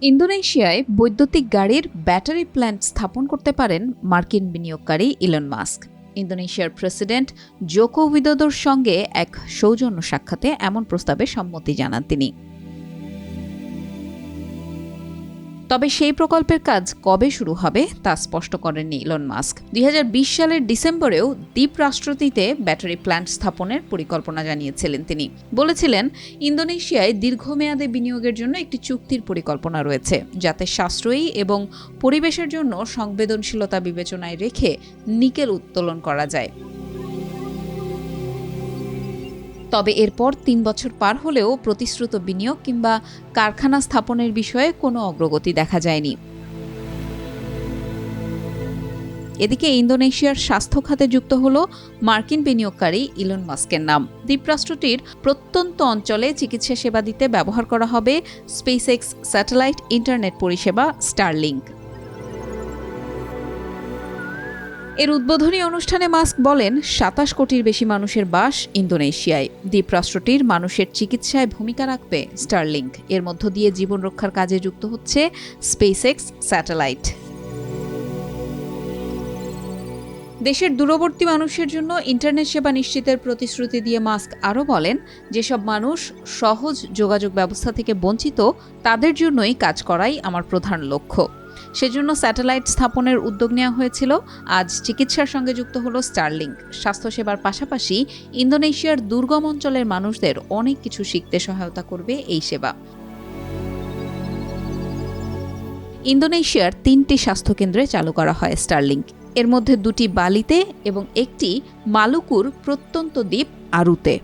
ইন্দোনেশিয়ায় বৈদ্যুতিক গাড়ির battery plant স্থাপন করতে পারেন মার্কিন বিনিয়োগকারী ইলন মাস্ক। ইন্দোনেশিয়ার প্রেসিডেন্ট জোকো উইদোদোর সঙ্গে এক সৌজন্য সাক্ষাতে এমন প্রস্তাবে সম্মতি জানান তিনি। তবে সেই প্রকল্পের কাজ কবে শুরু হবে তা স্পষ্ট করেননি ইলন মাস্ক। 2020 সালের ডিসেম্বরেও দ্বীপরাষ্ট্রটিতে ব্যাটারি প্ল্যান্ট স্থাপনের পরিকল্পনা জানিয়েছিলেন তিনি। বলেছিলেন, ইন্দোনেশিয়ায় দীর্ঘমেয়াদে বিনিয়োগের জন্য একটি চুক্তির পরিকল্পনা রয়েছে, যাতে সাশ্রয়ী এবং পরিবেশের জন্য সংবেদনশীলতা বিবেচনায় রেখে নিকেল উত্তোলন করা যায়। তবে এরপর 3 বছর পার হলেও প্রতিশ্রুত বিনিয়োগ কিংবা কারখানা স্থাপনের বিষয়ে কোনো অগ্রগতি দেখা যায়নি। এদিকে ইন্দোনেশিয়ার স্বাস্থ্য খাতে যুক্ত হল মার্কিন বিনিয়োগকারী ইলন মাস্কের নাম। দ্বীপরাষ্ট্রটির প্রত্যন্ত অঞ্চলে চিকিৎসা সেবা দিতে ব্যবহার করা হবে স্পেসএক্স স্যাটেলাইট ইন্টারনেট পরিষেবা স্টারলিংক। এর উদ্বোধনী অনুষ্ঠানে মাস্ক বলেন, 27 কোটির বেশি মানুষের বাস ইন্দোনেশিয়ায়। দ্বীপরাষ্ট্রটির মানুষের চিকিৎসায় ভূমিকা রাখবে স্টারলিংক। এর মধ্য দিয়ে জীবন রক্ষার কাজে যুক্ত হচ্ছে স্পেসএক্স স্যাটেলাইট। দেশের দূরবর্তী মানুষের জন্য ইন্টারনেট সেবা নিশ্চিতের প্রতিশ্রুতি দিয়ে মাস্ক আরও বলেন, যেসব মানুষ সহজ যোগাযোগ ব্যবস্থা থেকে বঞ্চিত, তাদের জন্যই কাজ করাই আমার প্রধান লক্ষ্য। সেজন্য স্যাটেলাইট স্থাপনের উদ্যোগ নেওয়া হয়েছিল। আজ চিকিৎসার সঙ্গে যুক্ত হলো স্টারলিংক। স্বাস্থ্যসেবার পাশাপাশি ইন্দোনেশিয়ার দুর্গম অঞ্চলের মানুষদের অনেক কিছু শিখতে সহায়তা করবে এই সেবা। ইন্দোনেশিয়ার 3টি স্বাস্থ্যকেন্দ্রে চালু করা হয় স্টারলিংক। এর মধ্যে 2টি বালিতে এবং একটি মালুকুর প্রত্যন্ত দ্বীপ আরুতে।